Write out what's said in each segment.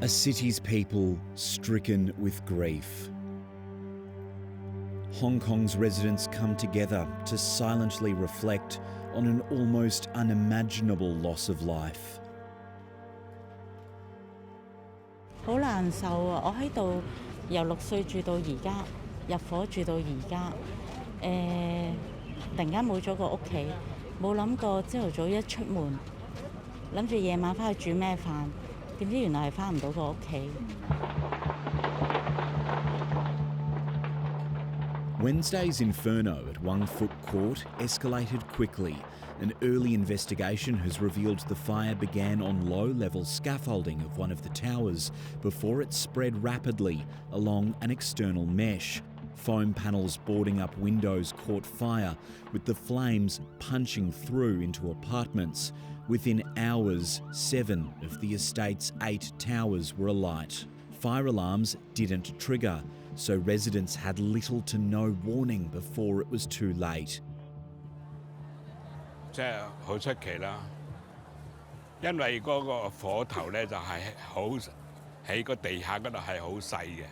A city's people stricken with grief. Hong Kong's residents come together to silently reflect on an almost unimaginable loss of life. 好難受啊！我喺度由6歲住到而家，入伙住到而家，突然間冇咗個屋企，冇諗過朝頭早一出門，諗住夜晚返去煮咩飯，點知原來係返唔到個屋企。Wednesday's inferno at Wong Fuk Court escalated quickly. An early investigation has revealed the fire began on low-level scaffolding of one of the towers before it spread rapidly along an external mesh. Foam panels boarding up windows caught fire, with the flames punching through into apartments. Within hours, 7 of the estate's 8 towers were alight. Fire alarms didn't trigger, so residents had little to no warning before it was too late. 即係好出奇啦，因為嗰個火頭咧就係好喺個地下嗰度係好細嘅，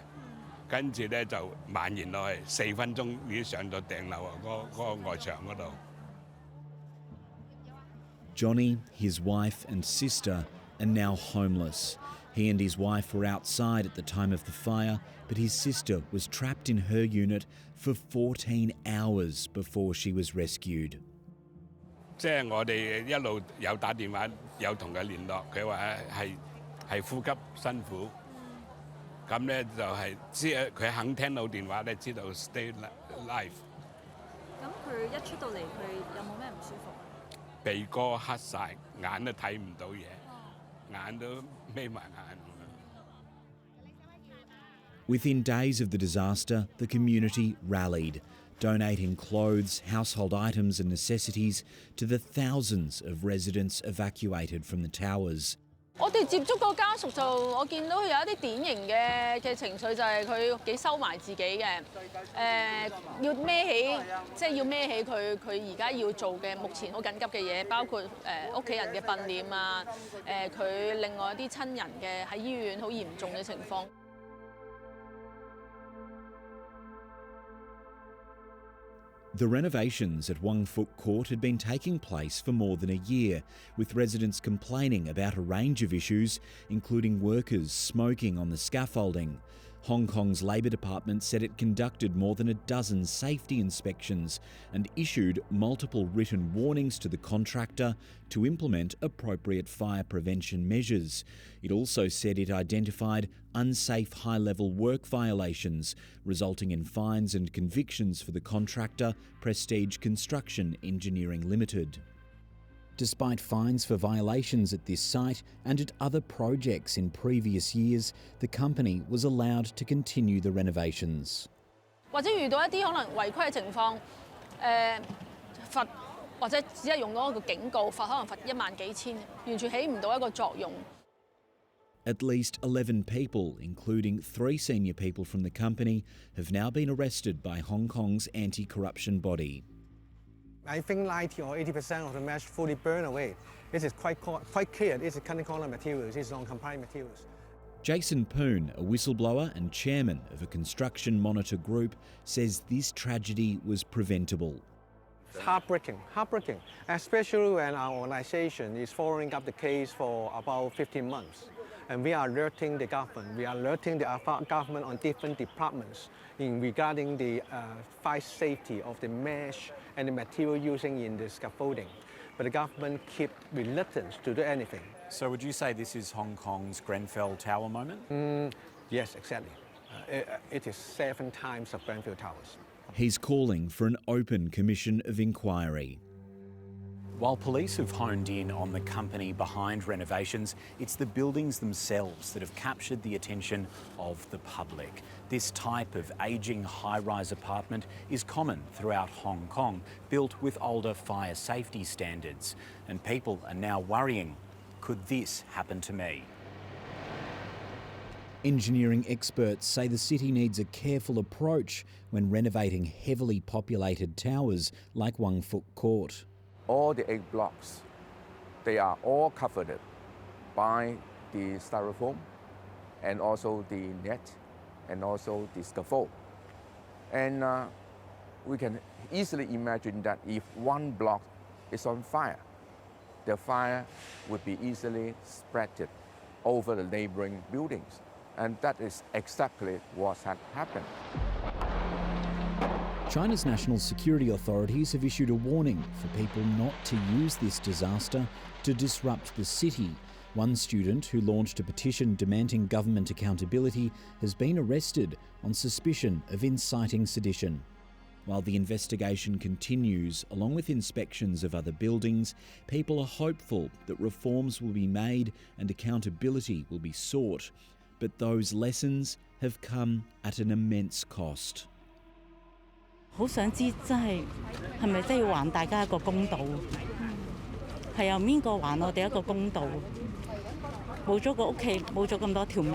跟住咧就蔓延落去，4分鐘已經上咗頂樓啊！嗰個外牆嗰度。Johnny, his wife and sister are now homeless. He and his wife were outside at the time of the fire, but his sister was trapped in her unit for 14 hours before she was rescued. 即係我哋一路有打電話，有同佢聯絡，佢話係呼吸辛苦，咁咧就係知佢肯聽到電話咧，知道 stay alive。咁佢一出到嚟，佢有冇咩唔舒服？鼻哥黑晒，眼都睇唔到嘢，眼都眯埋眼。Within days of the disaster, the community rallied, donating clothes, household items and necessities to the thousands of residents evacuated from the towers. 我哋接觸個家屬就，我見到佢有一啲典型嘅情緒，就係佢幾收埋自己嘅，要孭起，即係要孭起佢而家要做嘅目前好緊急嘅嘢，包括屋企人嘅殯殮啊，佢另外一啲親人嘅喺醫院好嚴重嘅情況。The renovations at Wong Fuk Court had been taking place for more than a year, with residents complaining about a range of issues, including workers smoking on the scaffolding. Hong Kong's Labour Department said it conducted more than a dozen safety inspections and issued multiple written warnings to the contractor to implement appropriate fire prevention measures. It also said it identified unsafe high-level work violations, resulting in fines and convictions for the contractor, Prestige Construction Engineering Limited. Despite fines for violations at this site and at other projects in previous years, the company was allowed to continue the renovations. 或者遇到一啲可能違規嘅情況，罰或者只係用嗰一個警告，罰可能罰1萬幾千，完全起唔到一個作用。At least 11 people, including 3 senior people from the company, have now been arrested by Hong Kong's anti-corruption body. I think 90 or 80% of the mesh fully burn away. It is quite clear it's cutting-corner materials, it's non-compliant materials. Jason Poon, a whistleblower and chairman of a construction monitor group, says this tragedy was preventable. It's heartbreaking, especially when our organisation is following up the case for about 15 months. And we are alerting the government, we are alerting the government on different departments regarding the fire safety of the mesh and the material using in the scaffolding. But the government keeps reluctant to do anything. So would you say this is Hong Kong's Grenfell Tower moment? Yes, exactly. It is 7 times of Grenfell Towers. He's calling for an open commission of inquiry. While police have honed in on the company behind renovations, it's the buildings themselves that have captured the attention of the public. This type of ageing high-rise apartment is common throughout Hong Kong, built with older fire safety standards. And people are now worrying, could this happen to me? Engineering experts say the city needs a careful approach when renovating heavily populated towers like Wong Fuk Court. All the 8 blocks, they are all covered by the styrofoam and also the net, and also the scaffold. And we can easily imagine that if one block is on fire, the fire would be easily spread over the neighboring buildings. And that is exactly what had happened. China's national security authorities have issued a warning for people not to use this disaster to disrupt the city. One student who launched a petition demanding government accountability has been arrested on suspicion of inciting sedition. While the investigation continues, along with inspections of other buildings, people are hopeful that reforms will be made and accountability will be sought. But those lessons have come at an immense cost. 好想知真係咪真係要還大家一個公道？係由邊個還我哋一個公道？冇咗個屋企，冇咗咁多條命。